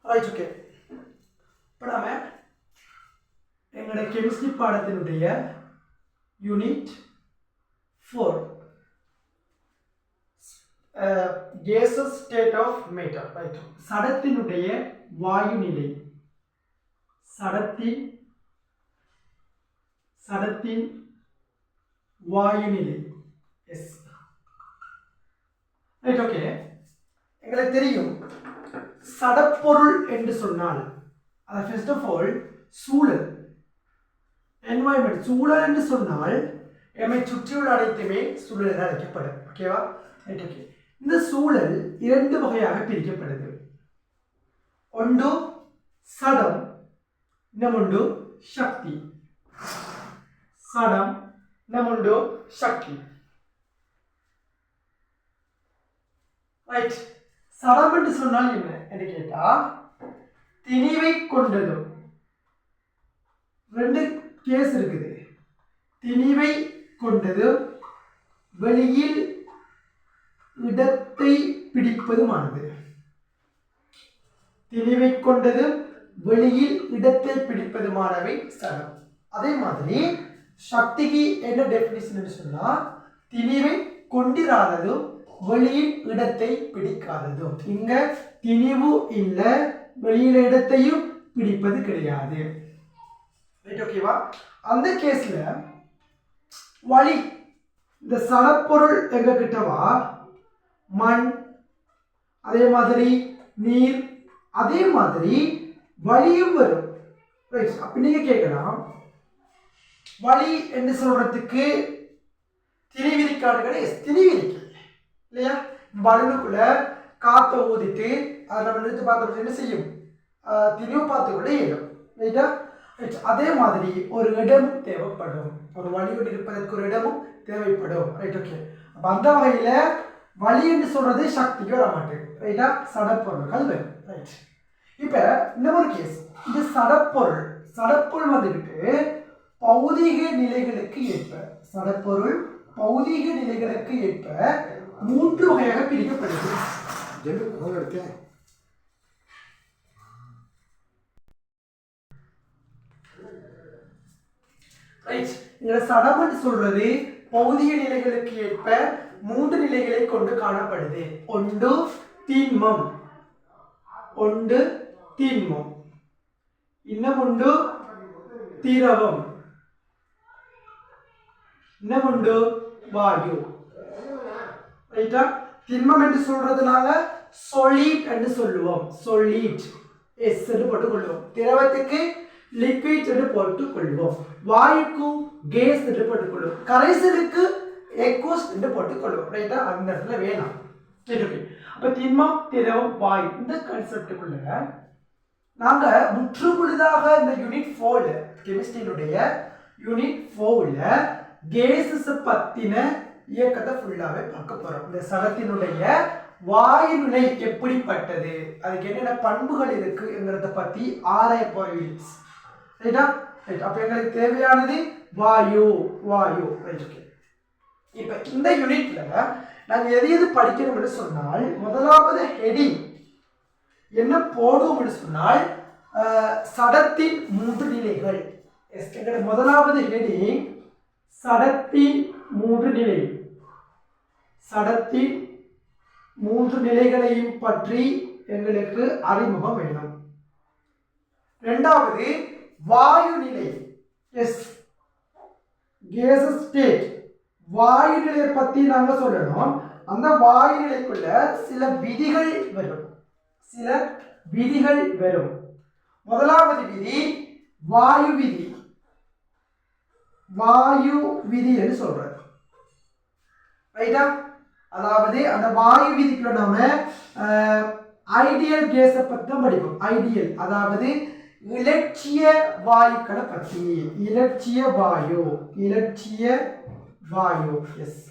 Right okay. இப்போ நாம எங்களோட கெமிஸ்ட்ரி பாடத்தினுடைய unit 4 gaseous state of matter, right. சடத்தினுடைய வாயு நிலை, சடத்தின் வாயு நிலை. Yes right okay. எங்களுக்கு தெரியும் சடப்பொருள் என்று சொன்னால் அது ஃபர்ஸ்ட் ஆஃப் ஆல் சூழல், என்வாயன்மெண்ட். சூழல் என்று சொன்னால் எம்மை சுற்றியுள்ள அனைத்துமே சூழல் என அழைக்கப்படும். ஓகேவா? Right okay. இந்த சூழல் இரண்டு வகையாக பிரிக்கப்படுது. ஒன்று சடம், இன்னொன்று சக்தி. சடம், இன்னொன்று சக்தி. ரைட். சடம் என்று சொன்னால் என்ன என்று கேட்டா, திணிவை கொண்டதும். ரெண்டு கேஸ் இருக்குது. திணிவை கொண்டது, வெளியில் இடத்தை பிடிப்பதுமானது. திணிவை கொண்டது, வெளியில் இடத்தை பிடிப்பதுமானவை சடம். அதே மாதிரி சக்திக்கு என்ன டெஃபினிஷன் சொன்னா, திணிவை கொண்டிராததும் வெளியில் இடத்தை பிடிக்காததும். இங்க திணிவு இல்ல, வெளியில இடத்தையும் பிடிப்பது கிடையாது. ரைட் ஓகேவா? அந்த கேஸ்ல வலி, இந்த சடப்பொருள் எங்க கிட்டவா, மண், அதே மாதிரி நீர், அதே மாதிரி வலியும் வரும். ரைட். அப்ப நீங்க கேட்கலாம், வலி என்று சொல்றதுக்கு திணிவிரிக்காடு கிடையாது. திணிவிரிக்க இல்லையா? பலனுக்குள்ள காற்றை ஊதிட்டு அதை நம்ம நிறுத்தி பார்த்து என்ன செய்யும், திணிவு பார்த்துக்குள்ள இயலும். ரைட்டா? அதே மாதிரி ஒரு இடமும் தேவைப்படும். ஒரு வலியோடு இருப்பதற்கு ஒரு இடமும் தேவைப்படும். Right okay. அப்ப அந்த வகையில வலி என்று சொல்றது சக்திக்கு வர மாட்டேன். ரைட்டா? சடப்பொருள்கள் வரும். ரைட். இப்ப இன்னொரு கேஸ், இது சடப்பொருள். சடப்பொருள் வந்துக்கிட்டு பௌதிக நிலைகளுக்கு ஏற்ப, சடப்பொருள் பௌதிக நிலைகளுக்கு ஏற்ப 3 வகையாக பிரிக்கப்படுது. சடம் என்று சொல்றது பௌதிக நிலைகளுக்கு ஏற்ப 3 நிலைகளை கொண்டு காணப்படுது. ஒன்று தீன்மம், இன்னொன்று திரவம், இன்னொன்று வாயு. ரைட்டா? திண்மம் என்று சொல்றதுனால solid என்று சொல்லுவோம். solid s என்று போட்டுக் கொள்வோம். திரவத்துக்கு liquid என்று போட்டுக் கொள்வோம். வாயுக்கு gas என்று போட்டுக் கொள்வோம். கரைசலுக்கு aqueous என்று போட்டுக் கொள்வோம். ரைட்டா? அந்த இடத்துல வேணாம். சரி. அப்ப திண்மம், திரவம், வாயு, இந்த கான்செப்டுக்குள்ள நாங்க முற்றுமுழுதாக இந்த யூனிட் 4 கெமிஸ்ட்ரியினுடைய யூனிட் 4ல கேஸஸ் பத்தின இயக்கத்தை ஃபுல்லாவே பார்க்க போறோம். இந்த சடத்தினுடைய வாயு நிலை எப்படிப்பட்டது, அதுக்கு என்னென்ன பண்புகள் இருக்குங்கிறத பத்தி ஆராய போறோம். ரைட்டா? ரைட். அப்ப எங்களுக்கு தேவையானது வாயு. Right okay. இப்ப இந்த யூனிட்ல நாங்க எது படிக்கணும்னு சொன்னால், முதலாவது ஹெடிங் என்ன போடுவோம்னு சொன்னால், சடத்தின் 3 நிலைகள். முதலாவது ஹெடிங் சடத்தின் 3 நிலை. சடத்தின் 3 நிலைகளையும் பற்றி எங்களுக்கு அறிமுகம் வேணும். இரண்டாவது வாயு நிலை. S, case state. வாயு நிலையை பத்தி நாங்க சொல்லணும். அந்த வாயு நிலைக்குள்ள சில விதிகள் வரும். முதலாவது விதி வாயு விதி என்று சொல்றாரு. ரைட்டா? அதாவது அந்த வாயு விதிக்குள்ள நாம ஐடியல் கேஸை பத்தி படிப்போம். ஐடியல் அதாவது இலட்சிய வாயுக்களை பற்றி. இலட்சிய வாயு. எஸ்,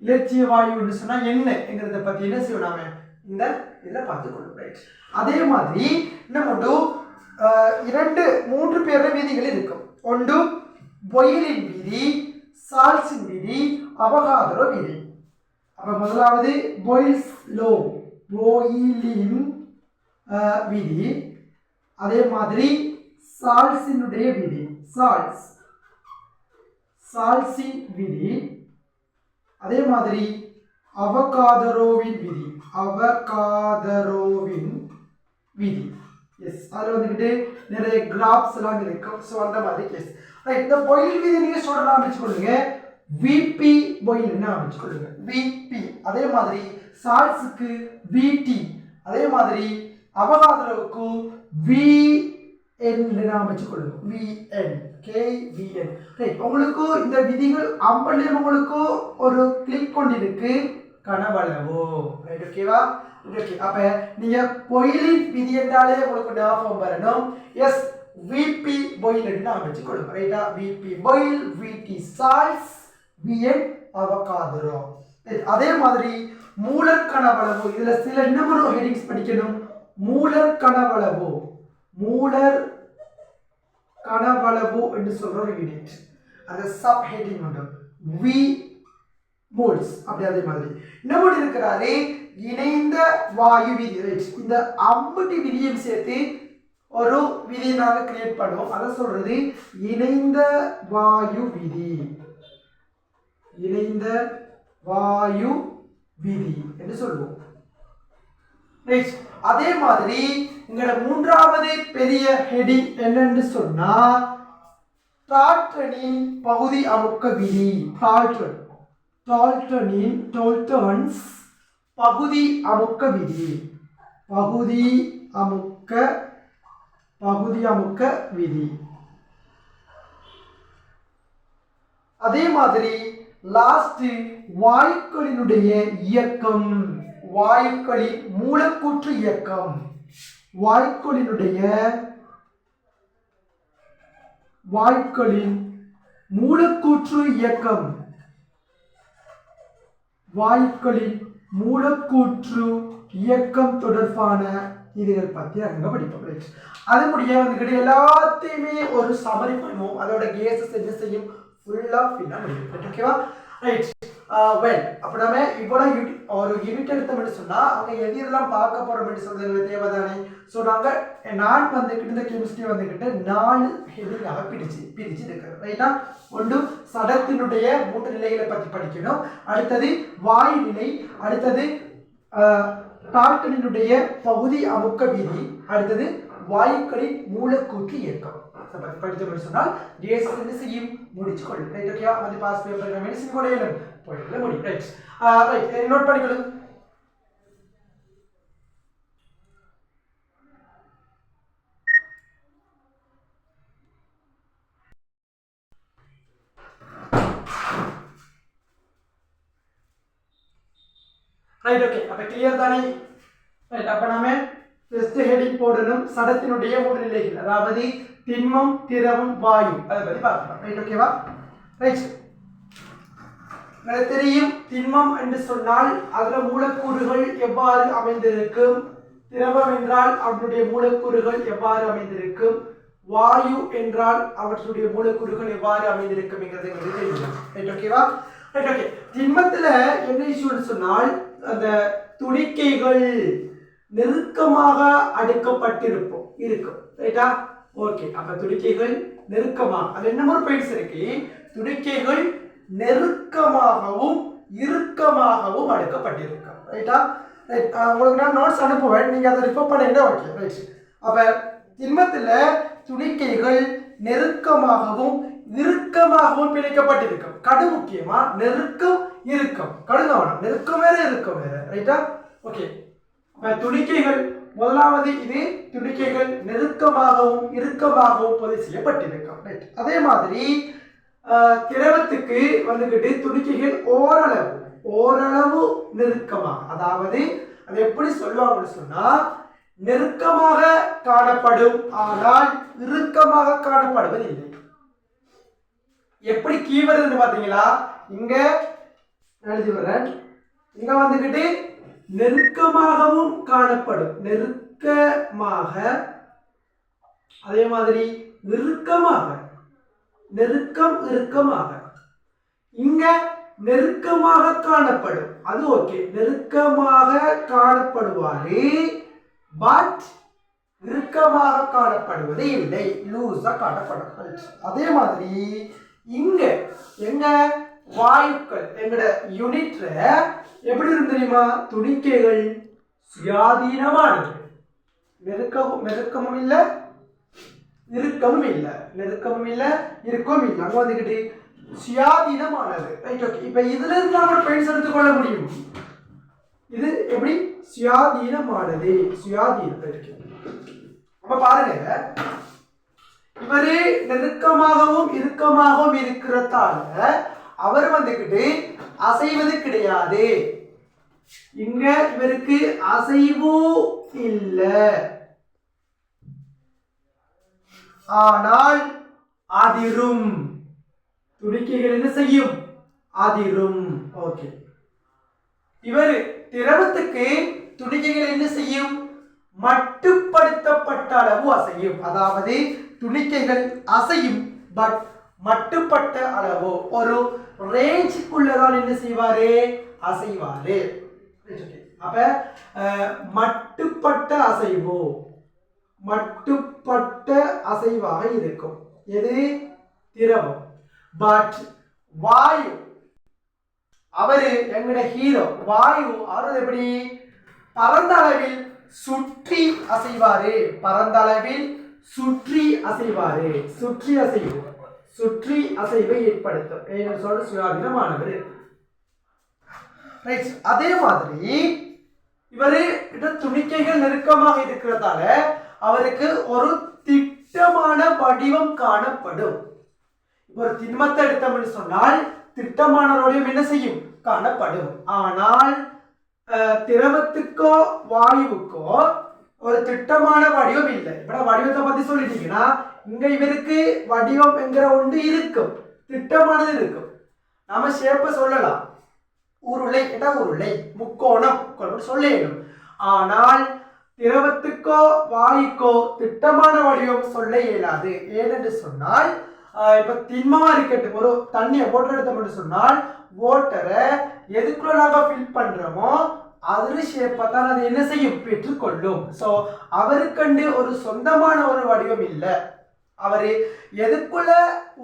இலட்சிய வாயுன்னு சொன்னா என்னங்கிறத பத்தி என்ன செய்வோம் நாம இந்த இதில் பார்த்துக்கொள்ளும். ரைட். அதே மாதிரி நம்ம 2-3 பேர விதிகள் இருக்கும். ஒன்று பொயிலின் விதி, சால்ஸின் விதி, அவகாத்ரோ விதி. அப்ப முதலாவது பாயில்ஸ் லோ, போயிலின் விதி, அதே மாதிரி சால்ஸினுடைய விதி, சால்ஸின் விதி, அதே மாதிரி அவகாதரோவின் விதி. எஸ், அதில் வந்துக்கிட்டு நிறைய கிராஃப்ஸ் எல்லாம் இருக்கும். ஸோ அந்த மாதிரி கேஸ் ரைட். இந்த பாயிலின் விதி நீங்கள் சொல்ல ஆரம்பிச்சுக்கொள்ளுங்க, விபி பாயிலின் ஆரம்பிச்சுக்கொள்ளுங்க, விபி. அதே மாதிரி சால்ஸுக்கு விடி, அதே மாதிரி அவகாதரோவுக்கு விஎன் ஆரம்பிச்சுக்கொள்ளுங்க, விஎன் KVN. ரைட். உங்களுக்கு இந்த விதிகள் அம்பளையும் உங்களுக்கு ஒரு கிளிக் கொண்டிருக்கு கனவளவு. ரைட், ஓகேவா? ஓகே. அப்ப நீங்க பாயிலின் விதி என்றாலே உங்களுக்கு ஞாபகம் வரணும். எஸ், விபி பாயில் ஆரம்பிச்சுக்கொள்ளுங்க. ரைட்டா? V P Boyle, V T Charles, V N Avogadro. அதே மாதிரி மூலர் கனவளவு, இதுல சில இன்னொரு ஹெடிங்ஸ் படிக்கணும். மூலர் கனவளவு என்று சொல்ற ஒரு யூனிட், அந்த சப் ஹெட்டிங் உண்டு, வி மோல்ஸ். அப்படி அதே மாதிரி இன்னொரு இருக்கிறாரு இணைந்த வாயு விதி. இந்த அம்புட்டி விதியும் சேர்த்து ஒரு விதியை நாங்கள் கிரியேட் பண்ணுவோம். அதை சொல்றது இணைந்த வாயு விதி, என்று சொல்லுவோம். அதே மாதிரி உங்களோட மூன்றாவது பெரிய ஹெடிங் என்னன்னு சொன்னா டால்டனின் பகுதி அமுக்க விதி. டால்டன்ஸ் பகுதி அமுக்க விதி, பகுதி அமுக்க விதி. அதே மாதிரி லாஸ்ட் வாயுக்களினுடைய இயக்கம், வாயுக்களின் மூலக்கூற்று இயக்கம், வாயுக்களின் மூலக்கூற்று இயக்கம், வாயுக்களின் மூலக்கூற்று இயக்கம் தொடர்பான இதுகள் பத்தி அங்க படிப்போம். அது முடிய வந்துக்கிட்டு எல்லாத்தையுமே ஒரு சமரி பண்ணுவோம். அதோட கேசஸ் என்ன செய்யும், ஃபுல்லா ஃபில்லா முடியும். ஓகேவா? ரைட். வெல், அப்போ நம்ம இவ்வளோ ஒரு யூனிட் எடுத்தோம்னு சொன்னால் அவங்க எதெல்லாம் பார்க்க போகிறோம்னு சொல்றது தேவைதானே. ஸோ நான் வந்துக்கிட்டு இந்த கெமிஸ்ட்ரி வந்துக்கிட்டு 4 ஹெடிங்காக பிரிச்சு இருக்கிறேன். ரைட்டா? ஒன்று சடத்தினுடைய 3 நிலைகளை பற்றி படிக்கணும், அடுத்தது வாயு நிலை, அடுத்தது டால்டனினுடைய பகுதி அமுக்க விதி, அடுத்தது வாயுக்களின் மூலக்கூற்று இயக்கம். படித்தோம்னு சொன்னால் டிஎஸ்எஸ் என்ன செய்யும், முடிச்சுக்கொள்ளும். Right, okay? வந்து பாஸ் பேப்பர் மெடிசின் கொள்ளையிலும் போயிடல முடியும். ரைட், ரைட், நோட் பண்ணிக்கொள்ளுங்க. Right, okay. அப்ப கிளியர் தானே? ரைட். அப்ப நாம ஃபர்ஸ்ட் ஹெடிங் போடணும், சடத்தினுடைய 3 நிலைகள், அதாவது திண்மம், திரவம், வாயு. அதை பத்தி பார்க்கலாம். ரைட், ஓகேவா? ரைட். எனக்கு தெரியும் திண்மம் என்று சொன்னால் அதுல மூலக்கூறுகள் எவ்வாறு அமைந்திருக்கும், திரவம் என்றால் அவற்றுடைய மூலக்கூறுகள் எவ்வாறு அமைந்திருக்கும், வாயு என்றால் அவற்றுடைய மூலக்கூறுகள் எவ்வாறு அமைந்திருக்கும் என்கிறது தெரியும். ரைட், ஓகேவா? Right, okay. திண்மத்துல என்ன இஷ்யூன்னு சொன்னால் அந்த துணிக்கைகள் நெருக்கமாக அடுக்கப்பட்டிருக்கும் இருக்கும். ரைட்டா? ஓகே. அப்ப துணிக்கைகள் நெருக்கமாக, அது என்ன ஒரு பெயர்ஸ் இருக்கு, துணிக்கைகள் நெருக்கமாகவும் இறுக்கமாகவும் அடுக்கப்பட்டிருக்கும். ரைட்டா? ரைட். உங்களுக்கு நான் நோட்ஸ் அனுப்புவேன், நீங்க அதை ரிஃபர் பண்ணீங்கன்னா ஓகே. ரைட். அப்ப திண்மத்துல துணிக்கைகள் நெருக்கமாகவும் இறுக்கமாகவும் பிணைக்கப்பட்டிருக்கும். கடு முக்கியமா நெருக்கம் இறுக்கம், கடுங்கவனம், நெருக்கம் வேற இறுக்கம் வேற. ரைட்டா? ஓகே. துணிக்கைகள் முதலாவது இது, துணிக்கைகள் நெருக்கமாகவும் இறுக்கமாகவும் பொதி செய்யப்பட்டிருக்கும். ரைட். அதே மாதிரி திரவத்துக்கு வந்துகிட்டு துணிக்கைகள் ஓரளவு நெருக்கமாக, அதாவது அது எப்படி சொல்லுவாங்கன்னு சொன்னா நெருக்கமாக காணப்படும், ஆனால் இறுக்கமாக காணப்படுவதில்லை. எப்படி கீ வருதுன்னு பாத்தீங்களா? இங்க எழுதி வரேன், இங்க வந்துகிட்டு நெருக்கமாகவும் காணப்படும், நெருக்கமாக, அதே மாதிரி இறுக்கமாக, நெருக்கம் இறுக்கமாக. இங்க நெருக்கமாக காணப்படும், அது ஓகே, நெருக்கமாக காணப்படுவாரு, பட் இறுக்கமாக காணப்படுவது இல்லை, லூஸா காணப்படும். அதே மாதிரி இங்க எங்க வாயுக்கள் எங்கட யூனிட்ல எப்படி இருந்து தெரியுமா? துணிக்கைகள் சுயாதீனமானது, நெருக்கமும் இல்லை இறுக்கமும் இல்லை, நெருக்கமும் இல்லை இறுக்கமும் இல்லை, அங்க வந்துகிட்டு சுயாதீனமானது. Right, okay. இப்ப இதுல இருந்து நம்ம பாயிண்ட்ஸ் எடுத்துக்கொள்ள முடியும். இது எப்படி சுயாதீனமானது, சுயாதீனம் இருக்கு. அப்ப பாருங்க, இவரு நெருக்கமாகவும் இறுக்கமாகவும் இருக்கிறதால அவர் வந்துகிட்டு அசைவது கிடையாது. இங்க இவருக்கு அசைவு இல்லை, ஆனால் அதிரும். துணிக்கைகள் என்ன செய்யும்? அதிரும். ஓகே. இவர் திரவத்துக்கு துணிக்கைகள் என்ன செய்யும்? மட்டுப்படுத்தப்பட்ட அளவு அசையும். அதாவது துணிக்கைகள் அசையும், பட் மட்டுப்பட்ட அளவு, ஒரு ரேஞ்சுக்குள்ளதான் என்ன செய்வாரு? அசைவாரு. அப்ப மட்டுப்பட்ட அசைவு, மட்டுப்பட்ட அசைவாக இருக்கும். எது? திரவம். பட் வாயு, அவரு எங்கட ஹீரோ வாயு, அவர் எப்படி பரந்த அளவில் சுற்றி அசைவாரு, பரந்த அளவில் சுற்றி அசைவாரு, சுற்றி அசைவு, சுற்றி அசைவை ஏற்படுத்தும். சொல்ற சுயாதீனமானவர். அதே மாதிரி இவரு துணிக்கைகள் நெருக்கமாக இருக்கிறதால அவருக்கு ஒரு திட்டமான வடிவம் காணப்படும். ஒரு திண்மத்தை எடுத்தோம்னு சொன்னால் திட்டமான வடிவம் என்ன செய்யும்? காணப்படும். ஆனால் திரவத்துக்கோ வாயுவுக்கோ ஒரு திட்டமான வடிவம் இல்லை. இப்ப வடிவத்தை பத்தி சொல்லிட்டீங்கன்னா இங்க இவருக்கு வடிவம் என்கிற ஒன்று இருக்கும், திட்டமானது இருக்கும். நாம ஷேப்ப சொல்லலாம், உருளை என்ற உருளை, முக்கோணம் சொல்லணும். ஆனால் திரவத்துக்கோ வாயுக்கோ திட்டமான வடிவம் சொல்ல இயலாது. ஏனென்று சொன்னால் இப்ப திண்மமா இருக்கட்டும், ஒரு தண்ணியை வாட்டர் எடுத்தோம்னு சொன்னால் வாட்டரை எதுக்குள்ள நாங்க ஃபில் பண்றோமோ அது ஷேப்பை தான் அது என்ன செய்யும்? பெற்றுக்கொள்ளும். சோ அவருக்கண்டு ஒரு சொந்தமான ஒரு வடிவம் இல்லை. அவரு எதுக்குள்ள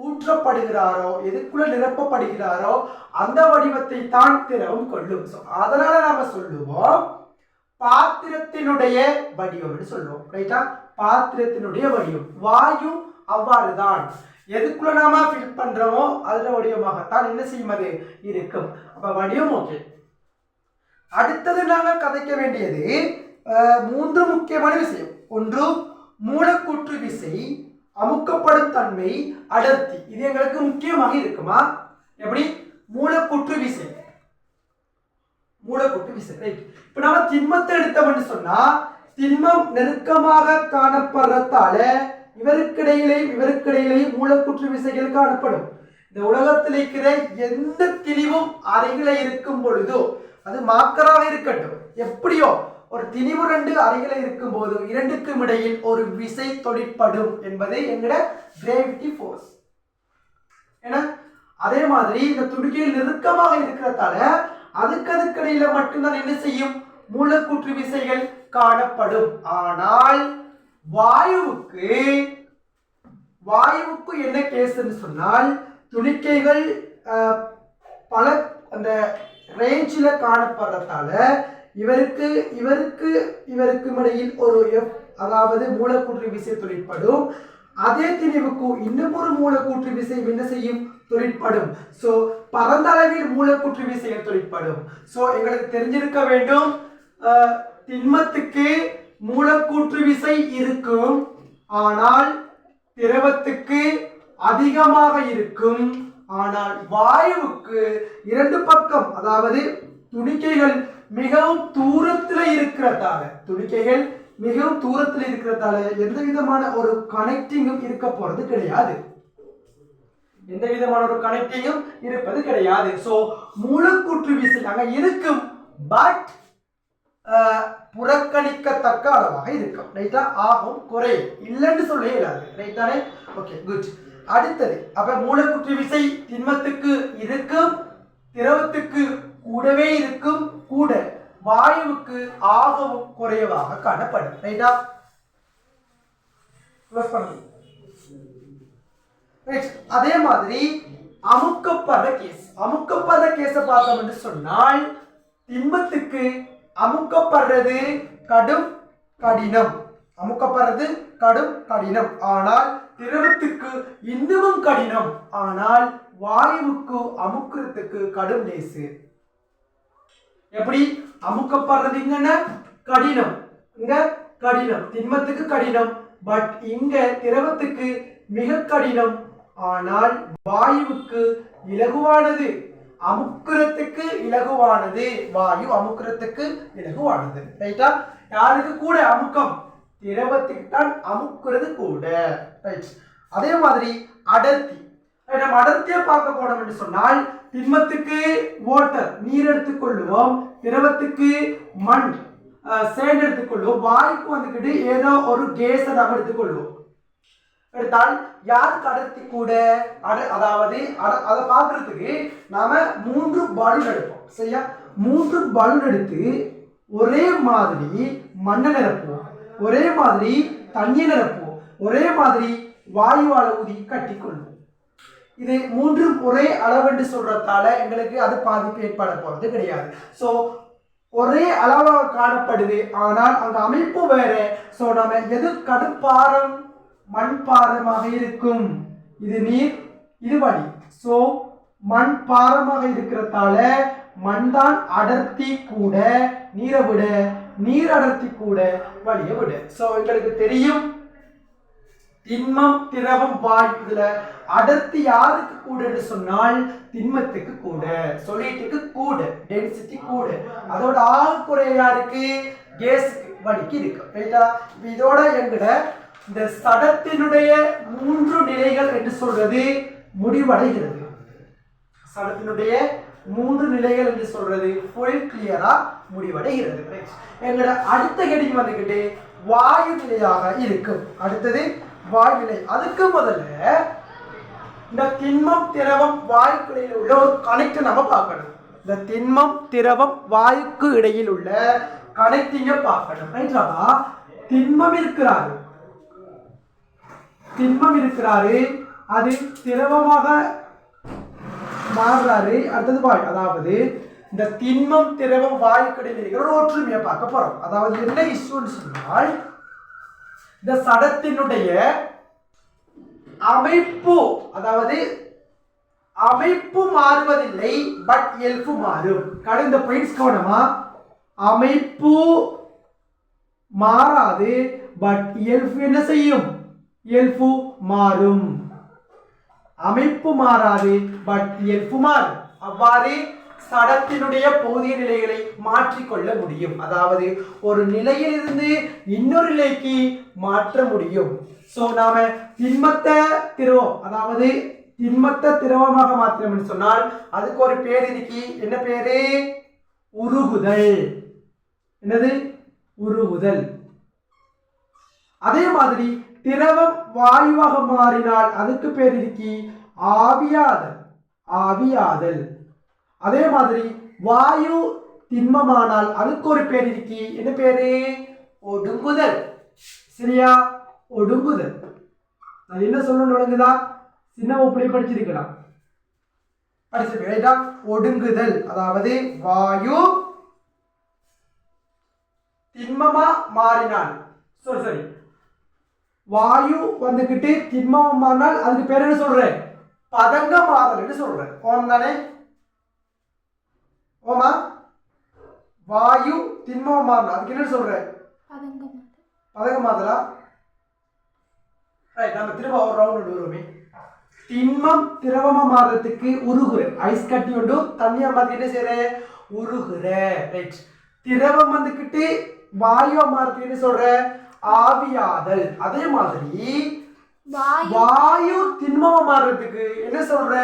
ஊற்றப்படுகிறாரோ, எதுக்குள்ள நிரப்பப்படுகிறாரோ அந்த வடிவத்தை தான் திரவம் கொள்ளும். அதனால நாம சொல்லுவோம் பாத்திரத்தினுடைய வடிவம் சொல்லுவோம். ரைட்டா? பாத்திரத்தினுடைய வடிவம். வாயு அவ்வாறுதான், எதுக்குள்ள நாம ஃபில் பண்றோமோ அதுல வடிவமாகத்தான் என்ன செய்யும்? அது இருக்கும். அப்ப வடிவம் ஓகே. அடுத்தது நாங்க கதைக்க வேண்டியது 3 முக்கியமான விஷயம். ஒன்று மூலக்கூற்று விசை, அமுக்கப்படும் தன்மை, அடர்த்தி. இது எங்களுக்கு முக்கியமாக இருக்குமா? எப்படி? மூலக்கூற்று விசை, மூலக்கூற்று விசை. ரைட். இப்ப நாம திண்மத்தை எடுத்தோம்னு சொன்னா திண்மம் நெருக்கமாக காணப்படுறதால இவருக்கிடையிலேயும் மூலக்கூற்று விசைகள் காணப்படும். இந்த உலகத்தில் இருக்கிற எந்த திணிவும் அறைகளை இருக்கும் பொழுதோ, அது மாக்கராக இருக்கட்டும், எப்படியோ ஒரு திணிவு 2 அறைகளை இருக்கும் போது இரண்டுக்கும் இடையில் ஒரு விசை தொழிற்படும் என்பது எங்கட கிராவிட்டி ஃபோர்ஸ். ஏன்னா அதே மாதிரி இந்த துணிக்கையில் நெருக்கமாக இருக்கிறதால அதுக்கடையில மட்டும்தான் என்ன செய்யும்? மூலக்கூற்று விசைகள் காணப்படும். ஆனால் வாயுவுக்கு என்ன கேஸ்ன்னு சொன்னால் துணிக்கைகள் பல அந்த ரேஞ்சில் காணப்படுறதால இவருக்கும் இடையில் ஒரு எஃப், அதாவது மூலக்கூற்று விசை தொழிற்படும். அதே திணிவுக்கு இன்னும் ஒரு மூலக்கூற்று விசை என்ன செய்யும்? தொழிற்படும். சோ பரந்த அளவில் மூலக்கூற்று விசைகள் தொழிற்படும். சோ எங்களுக்கு தெரிஞ்சிருக்க வேண்டும், திண்மத்துக்கு மூலக்கூற்று விசை இருக்கும், ஆனால் திரவத்துக்கு அதிகமாக இருக்கும். ஆனால் வாயுவுக்கு 2 பக்கம், அதாவது துணிக்கைகள் மிகவும் தூரத்தில் இருக்கிறதால எந்த விதமான ஒரு கனெக்டிங்கும் இருக்க போறது கிடையாது. எந்த விதமான ஒரு கனெக்டிங்கும் இருப்பது கிடையாது. சோ மூலக்கூற்று விசை அங்க இருக்கும், பட் புறக்கணிக்கத்தக்க அளவாக இருக்கும். ரைட்டா? ஆகும், குறையும், இல்லைன்னு சொல்ல இயலாது. ரைட்டானே? Okay, good. அடுத்தது, அப்ப மூலக்கூற்று விசை திண்மத்துக்கு இருக்கும், திரவத்துக்கு கூடவே இருக்கும், கூட வாயுவுக்கு ஆகவும் குறைவாக காணப்படும். ரைட்டா? அதே மாதிரி அமுக்கப்படுற கேஸ பார்த்தோம் என்று சொன்னால் திண்மத்துக்கு அமுக்கப்படுறது கடும் கடினம், ஆனால் திரவத்துக்கு இன்னமும் கடினம், ஆனால் வாயுவுக்கு அமுக்கிறதுக்கு கடும் லேசு. எப்படி அமுக்கப்படுறது இங்க கடினம், இங்க கடினம், திண்மத்துக்கு கடினம், பட் இங்க திரவத்துக்கு மிக கடினம், ஆனால் வாயுவுக்கு இலகுவானது, அமுக்குறதுக்கு இலகுவானது, வாயு அமுக்குறதுக்கு இலகுவானது. ரைட்டா? யாருக்கு கூட அமுக்கம்? திரவத்துக்கு தான் அமுக்குறது கூட. ரைட். அதே மாதிரி அடர்த்தி, நம்ம அடர்த்தியை பார்க்க போனோம் என்று சொன்னால் திண்மத்துக்கு வாட்டர் நீர் எடுத்துக்கொள்ளுவோம், திரவத்துக்கு மண் சேண்ட் எடுத்துக்கொள்வோம், வாயுக்கு வந்துக்கிட்டு ஏதோ ஒரு கேஸை நம்ம எடுத்துக்கொள்வோம். எடுத்தால் யாருக்கு அடர்த்தி கூட? அதாவது அதை பார்க்கறதுக்கு நாம 3 பலூன் எடுப்போம். சரியா? 3 பலூன் எடுத்து ஒரே மாதிரி மண்ணை நிரப்புவோம், ஒரே மாதிரி தண்ணி நிரப்புவோம், ஒரே மாதிரி வாயுவால ஊதி கட்டிக்கொள்வோம். இது 3 ஒரே அளவென்று சொல்றதால எங்களுக்கு அது பாதிப்பு ஏற்பட போறது கிடையாது. ஸோ ஒரே அளவாக காணப்படுது, ஆனால் அங்க அமைப்பு வேற. ஸோ நம்ம எது கடுப்பாரம்? மண் பாரமாக இருக்கும். இது நீர், இது வளி. ஸோ மண் பாரமாக இருக்கிறதால மண் தான் அடர்த்தி கூட நீரை விட, நீர் அடர்த்தி கூட வலியை விட. ஸோ எங்களுக்கு தெரியும் திண்மம், திரவம், வாயு, இதுல அடர்த்தி யாருக்கு கூட என்று சொன்னால் திண்மத்துக்கு கூட, சொல்லிட்டுக்கு கூட, டென்சிட்டி கூட. அதோட ஆக குறை யாருக்கு? கேஸுக்கு, வலிக்கு இருக்கு. ரைட்டா? இதோட எங்கட இந்த சடத்தினுடைய 3 நிலைகள் என்று சொல்றது முடிவடைகிறது. சடத்தினுடைய 3 நிலைகள் என்று சொல்றது ஃபுல் கிளியரா முடிவடைகிறது. எங்கட அடுத்த ஹெடிங் வந்துகிட்டு வாயு நிலையாக இருக்கும். அடுத்தது வாயு நிலை. அதுக்கு முதல்ல இந்த திண்மம், திரவம், வாயுக்கு இடையில் உள்ள ஒரு கனெக்ட் நம்ம பார்க்கணும். இந்த திண்மம், திரவம், வாயுக்கு இடையில் உள்ள கனெக்டிங்க பார்க்கணும். ரைட்டாவா? திண்மம் இருக்கிறாரு, அது திரவமாக மாறுறாரு. அடுத்தது வாயு. அதாவது இந்த திண்மம், திரவம், வாயுக்கு இடையில் இருக்கிற ஒரு ஒற்றுமையை பார்க்க போறோம். அதாவது என்ன இஷ்யூன்னு சொன்னால் இந்த சடத்தினுடைய அமைப்பு, அதாவது அமைப்பு மாறுவதில்லை, பட் இயல்பு மாறும். கடந்த பாயிண்ட்ஸ் கவனமா, அமைப்பு மாறாது, பட் இயல்பு என்ன செய்யும்? இயல்பு மாறும். அமைப்பு மாறாது, பட் இயல்பு மாறும். அவ்வாறு சடத்தினுடைய பகுதிய நிலைகளை மாற்றிக்கொள்ள முடியும். அதாவது ஒரு நிலையிலிருந்து இன்னொரு நிலைக்கு மாற்ற முடியும். சோ நாம திண்மத்தை திரவம், அதாவது திண்மத்தை திரவமாக மாற்றணும் சொன்னால் அதுக்கு ஒரு பேர் இருக்கு. என்ன பேரு? உருகுதல். என்னது? உருகுதல். அதே மாதிரி திரவம் வாயுவாக மாறினால் அதுக்கு பேர் இருக்கு ஆவியாதல். ஆவியாதல். அதே மாதிரி வாயு திண்மமானால் அதுக்கு ஒரு பேர் இருக்கு. என்ன பேரு? ஒடுங்குதல். சரியா? ஒடுங்குதல். அது என்ன சொல்லணும் விளங்குதா? சின்ன வகுப்புல படிச்சிருக்கலாம். படிச்சிருக்கா? ஒடுங்குதல். அதாவது வாயு திண்மமா மாறினால், சரி, வாயு வந்துகிட்டு திண்மமா மாறினால் அதுக்கு பேர் என்ன சொல்றேன்? பதங்க மாதல் சொல்றேன். ஓம் தானே? ஓமா? வாயு திண்மமா மாறினால் அதுக்கு என்ன சொல்றேன்? பதங்க மாதலா? நம்ம திரும்ப ஒரு ரவுண்ட் வருவோமே. திண்மம் திரவமா மாறுறதுக்கு உருகுற, ஐஸ் கட்டி உண்டு தண்ணியா மாத்தி என்ன செய்யற? உருகுற. ரைட். திரவம் வந்துகிட்டு வாயுவா மாறுறதுக்கு என்ன சொல்ற? ஆவியாதல். அதே மாதிரி வாயு திண்மமா மாறுறதுக்கு என்ன சொல்ற?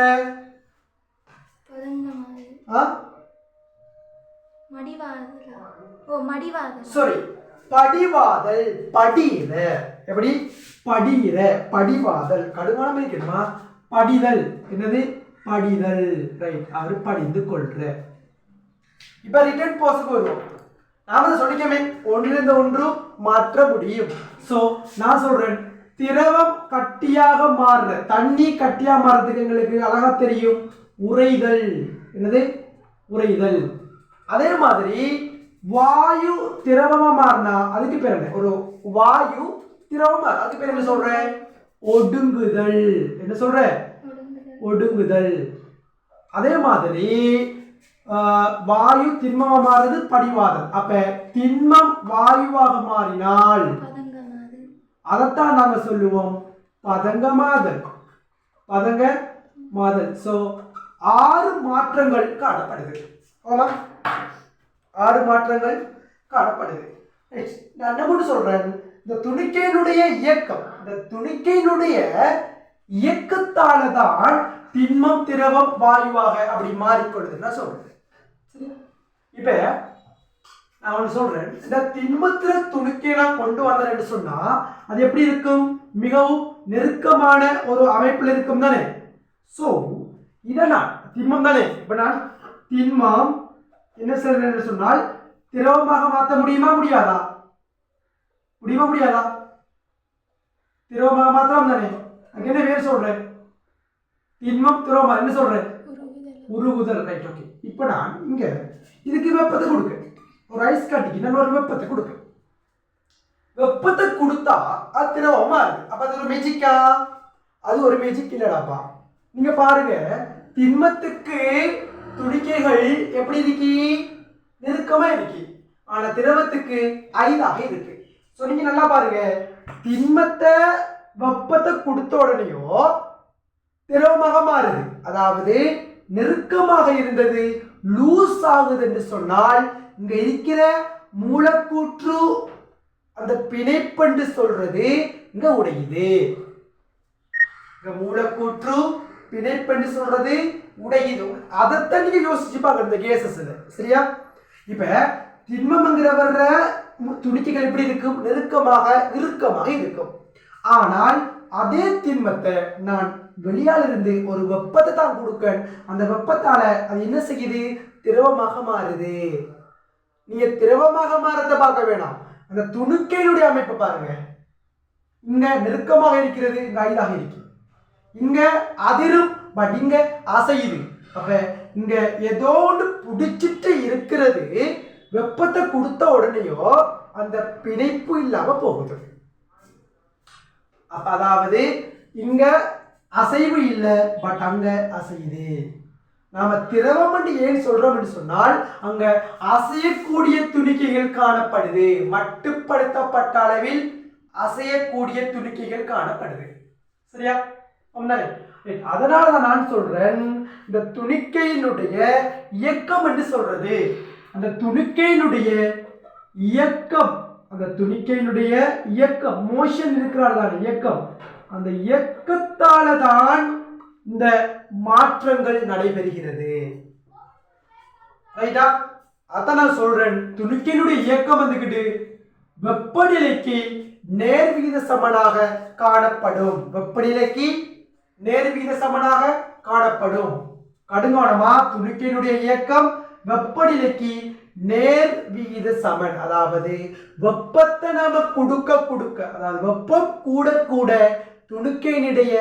சாரி, படிவாதல். படியிற. எப்படி? படியிற, படிவாதல். கடுமானம் இருக்குமா? படிதல். என்னது? படிதல். ரைட். அவர் படிந்து கொள்ற. இப்ப ரிட்டர்ன் போஸ்க்கு வருவோம். நாம சொல்லிக்கமே ஒன்றிலிருந்து ஒன்று மாற்ற முடியும். சோ நான் சொல்றேன் திரவம் கட்டியாக மாறுற தண்ணி கட்டியா மாறதுக்கு எங்களுக்கு அழகா தெரியும் உறைதல். என்னது உறைதல். அதே மாதிரி வாயு திரவமா மாறினா அதுக்கு பேர் என்ன? ஒரு வாயு திரவமா அதுக்கு பேர் என்ன சொல்றேன்? ஒடுங்குதல். என்ன சொல்ற? ஒடுங்குதல். அதே மாதிரி வாயு திண்மமா மாறுறது படிவாதல். அப்ப திண்மம் வாயுவாக மாறினால் அதைத்தான் நாங்க சொல்லுவோம் பதங்கமாதல். பதங்கமாதல். சோ 6 மாற்றங்கள் காணப்படுது. 6 மாற்றங்கள் காணப்படுது. நான் என்ன கூட சொல்றேன், இந்த துணிக்கையினுடைய இயக்கம், இந்த துணிக்கையினுடைய இயக்கத்தால தான் திண்மம் திரவம் வாயுவாக அப்படி மாறிக்கொள்ளுது நான் சொல்றேன். இப்ப நான் ஒன்று சொல்றேன், இந்த திண்மத்திர துணிக்கை நான் கொண்டு வந்தேன்னு சொன்னா அது எப்படி இருக்கும்? மிகவும் நெருக்கமான ஒரு அமைப்பில் இருக்கும் தானே. சோ இதை நான் திண்மம் தானே. இப்ப நான் திண்மம் என்ன செய்யறேன்னு சொன்னால் திரவமாக மாற்ற முடியுமா முடியாதா? முடியாதா? திரவமாக மாத்திரம் தானே. அங்க என்ன வேறு சொல்றேன்? திண்மம் திரவமா என்ன சொல்றேன்? உருகுதல். Right, okay. இப்ப நான் இங்க இதுக்கு வெப்பத்தை கொடுக்க, ஒரு ஐஸ் கட்டிக்கு நான் ஒரு வெப்பத்தை கொடுக்க, வெப்பத்தை கொடுத்தா அது திரவமா இருக்கு. அப்ப அது ஒரு மேஜிக்கா? அது ஒரு மேஜிக் இல்லடாப்பா. நீங்க பாருங்க, திண்மத்துக்கு துணிக்கைகள் எப்படி இருக்கு? நெருக்கமா இருக்கு. ஆனா திரவத்துக்கு ஐதாக இருக்கு. சோ நீங்க நல்லா பாருங்க, திண்மத்தை வெப்பத்தை கொடுத்த உடனேயோ திரவமாக மாறுது. அதாவது நெருக்கமாக இருந்தது லூஸ் ஆகுது என்று சொன்னால் இங்க இருக்கிற மூலக்கூற்று அந்த பிணைப்பு சொல்றது இங்க உடையுது. இங்க மூலக்கூற்று பிணைப்பு சொல்றது உடையுது. அதைத்தான் நீங்க யோசிச்சு பாருங்க இந்த கேசஸ்ல. சரியா? இப்ப திண்மம்ங்கிற வர்ற துணிக்கைகள் எப்படி இருக்கும்? நெருக்கமாக இறுக்கமாக இருக்கும். ஆனால் அதே திண்மத்தை நான் வெளியால் இருந்து ஒரு வெப்பத்தை தான் கொடுக்க, அந்த வெப்பத்தால அது என்ன செய்யுது? திரவமாக மாறுது. நீங்க திரவமாக மாறத பார்க்க வேணாம், அந்த துணுக்கையினுடைய அமைப்பை பாருங்க. இங்க நெருக்கமாக இருக்கிறது, இங்க ஐதாக இருக்கு. இங்க அதிரும், பட் இங்க அசையுது. அப்ப இங்க ஏதோ ஒன்று பிடிச்சிட்டு இருக்கிறது. வெப்பத்தை கொடுத்த உடனேயோ அந்த பிணைப்பு இல்லாம போகுது. அப்ப அதாவது இங்க அசைவு இல்லை, பட் அங்க அசையுது. நாம திரவம் என்று ஏன் சொல்றோம் என்று சொன்னால் அங்க அசையக்கூடிய துணிக்கைகள் காணப்படுது. மட்டுப்படுத்தப்பட்ட அளவில் அசையக்கூடிய துணிக்கைகள் காணப்படுது. சரியா? அதனாலதான் நான் சொல்றேன், இந்த துணிக்கையினுடைய இயக்கம் என்று சொல்றது, அந்த துணிக்கையினுடைய இயக்கம், அந்த துணிக்கையினுடைய இயக்கம், மோஷன் இருக்கிறார் இயக்கம், அந்த இயக்கத்தால தான் இந்த மாற்றங்கள் நடைபெறுகிறது. ரைட்டா? அதான் நான் சொல்றேன், துணிக்கையினுடைய இயக்கம் வந்துகிட்டு வெப்பநிலைக்கு நேர்விகித சமனாக காணப்படும். வெப்பநிலைக்கு நேர்விகித சமனாக காணப்படும். கடுங்கானமா, துணிக்கையினுடைய இயக்கம் வெப்பநிலைக்கு நேர் விகித சமன். அதாவது வெப்பத்தை நாம கொடுக்க, அதாவது வெப்பம் கூட கூட துணிக்கையினுடைய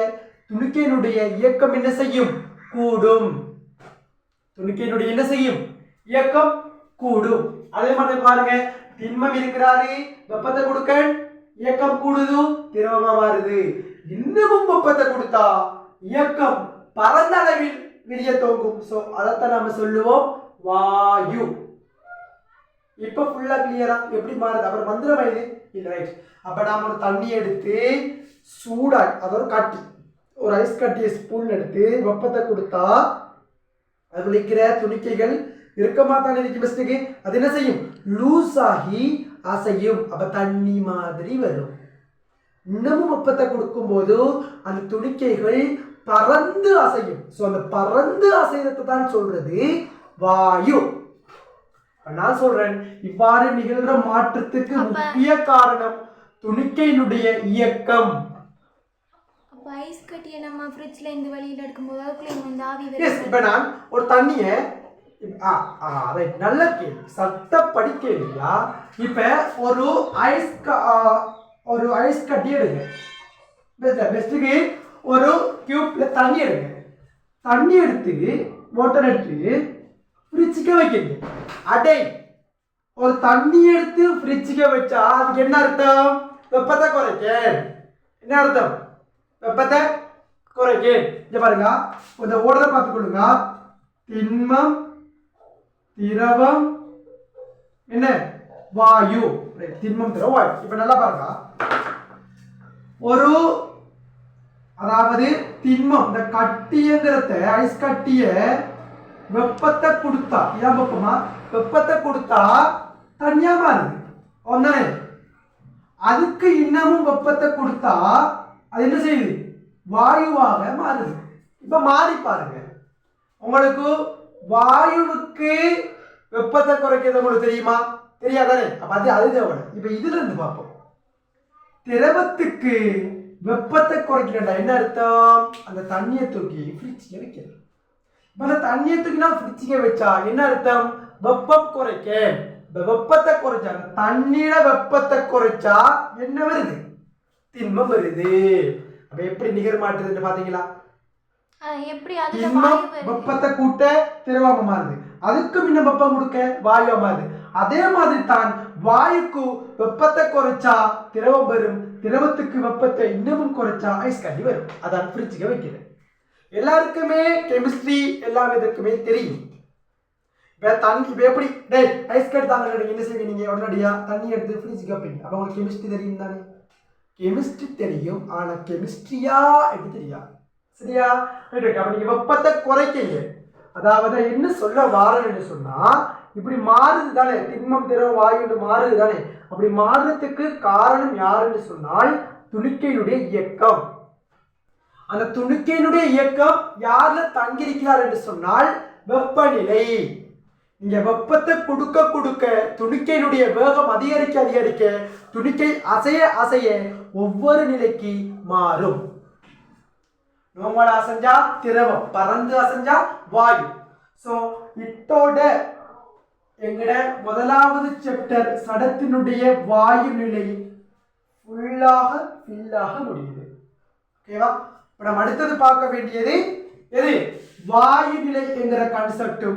இயக்கம் என்ன செய்யும்? கூடும். துணிக்கையினுடைய என்ன செய்யும்? இயக்கம் கூடும். அதே மாதிரி பாருங்க, திண்மம் இருக்கிறாரு, வெப்பத்தை கொடுக்க இயக்கம் கூடுது, திரவமா மாறுது. இன்னமும் வெப்பத்தை கொடுத்தா இயக்கம் பரந்த அளவில் விரிய தோங்கும். சோ அதைத்தான் நாம சொல்லுவோம் வாயு. இப்ப ஃபுல்லா கிளியரா எப்படி மாறுது? அப்புறம் மந்திரம் இது இல்ல. ரைட். அப்ப நாம ஒரு தண்ணி எடுத்து சூடாய், அதோட கட்டி, ஒரு ஐஸ் கட்டிய ஸ்பூன் எடுத்து வெப்பத்தை கொடுத்தா அது இருக்கிற துணிக்கைகள் இறுக்கமா தான் இருக்கு. பெஸ்ட்டுக்கு அது என்ன செய்யும்? லூஸ் ஆகி அசையும். அப்ப தண்ணி மாதிரி வரும். இன்னமும் வெப்பத்தை கொடுக்கும் போது அந்த துணிக்கைகள் பறந்து அசையும். சோ அந்த பறந்து அசைறதை தான் சொல்றது வாயு. நான் சொல்றேன், இவ்வாறு நிகழ்ற மாற்றத்துக்கு முக்கிய காரணம் துணிக்கையினுடைய இயக்கம். ஐஸ் கட்டியை நம்ம ஃப்ரிட்ஜ்ல இந்த வழியில எடுக்கும்போது அதுக்குள்ள இந்த ஆவி எஸ். இப்போ நான் ஒரு தண்ணியை நல்ல கேள்வி, சட்டப்படி கேள்வியா. இப்ப ஒரு ஐஸ் கட்டி எடுங்க. பெஸ்ட்டுக்கு ஒரு கியூப்ல தண்ணி எடுங்க. தண்ணி எடுத்து வாட்டர் எடுத்து ஃப்ரிட்ஜுக்கு வைக்கிறீங்க. அடே, ஒரு தண்ணி எடுத்து ஃப்ரிட்ஜுக்கு வச்சா அதுக்கு என்ன அர்த்தம்? வெப்பத்தை குறைக்க. என்ன அர்த்தம்? வெப்பத்தை குறைக்க. இங்க பாருங்க, இந்த ஓடரை பார்த்துக்கொள்ளுங்க. திண்மம், திரவம், என்ன வாயு. திண்மம், திரவம், வாயு. இப்ப நல்லா பாருங்க, ஒரு அதாவது திண்மம் இந்த கட்டியங்கிறத ஐஸ் கட்டிய வெப்பத்தை கொடுத்தா, இதான் வெப்பமா, வெப்பத்தை கொடுத்தா தனியா மாறுது ஒன்னே. அதுக்கு இன்னமும் வெப்பத்தை கொடுத்தா அது என்ன செய்யுது? வாயுவாக மாறுது. இப்ப மாறி பாருங்க, உங்களுக்கு வாயுவுக்கு வெப்பத்தை குறைக்கிறது உங்களுக்கு தெரியுமா? தெரியாதானே? அப்ப அது தேவை. இப்ப இதுல இருந்து பார்ப்போம். திரவத்துக்கு வெப்பத்தை குறைக்கிறா என்ன அர்த்தம்? அந்த தண்ணியை தூக்கி ஃப்ரிட்ஜில் வைக்கிறது. அந்த தண்ணியை தூக்கி நான் ஃப்ரிட்ஜில் வச்சா என்ன அர்த்தம்? வெப்பம் குறைக்க. வெப்பத்தை குறைச்சா, தண்ணீர வெப்பத்தை குறைச்சா என்ன வருது? திண்மம் வருது. அப்ப எப்படி நிகர் மாற்றுதுன்னு பாத்தீங்களா? திண்மம் வெப்பத்தை கூட்ட திரவமா மாறுது, அதுக்கு முன்ன வெப்பம் கொடுக்க வாயுவா மாறுது. அதே மாதிரி தான் வாயுக்கு வெப்பத்தை குறைச்சா திரவம் வரும், திரவத்துக்கு வெப்பத்தை இன்னமும் குறைச்சா ஐஸ் கட்டி வரும். அதான் ஃப்ரிட்ஜுக்கு வைக்கிறது. எல்லாருக்குமே கெமிஸ்ட்ரி எல்லா விதத்துக்குமே தெரியும். இப்ப எப்படி ஐஸ் கட்டி தாங்க என்ன செய்வீங்க? நீங்க உடனடியா தண்ணி எடுத்து ஃப்ரிட்ஜுக்கு வைப்பீங்க. அப்ப உங்களுக்கு கெமிஸ்ட்ரி தெரியும் தானே? கெமிஸ்ட்ரி தெரியும், ஆனா கெமிஸ்ட்ரியா எப்படி தெரியாது. சரியா? அப்ப நீங்க வெப்பத்தை குறைக்கீங்க. அதாவது என்ன சொல்ல வாரன்னு சொன்னா, இப்படி மாறுது தானே, திண்மம், திரவம், வாயு மாறுது தானே. அப்படி மாறுறதுக்கு காரணம் யாருன்னு சொன்னால் துணிக்கையினுடைய இயக்கம். அந்த துணிக்கையினுடைய இயக்கம் யாருல தங்கியிருக்கிறார் என்று சொன்னால் வெப்பநிலை. நீங்க வெப்பத்தை கொடுக்க கொடுக்க துணிக்கையினுடைய வேகம் அதிகரிக்க அதிகரிக்க துணிக்கை அசைய அசைய ஒவ்வொரு நிலைக்கு மாறும். நோமலா அசைஞ்சா திரவம், பறந்து அசைஞ்சா வாயு. சோ இத்தோட எங்கட முதலாவது சாப்டர் சடத்தினுடைய வாயு நிலை ஃபுல்லாக முடியுது. ஓகேவா? இப்ப நம்ம அடுத்தது பார்க்க வேண்டியது எது? வாயு நிலை என்கிற கான்செப்டும்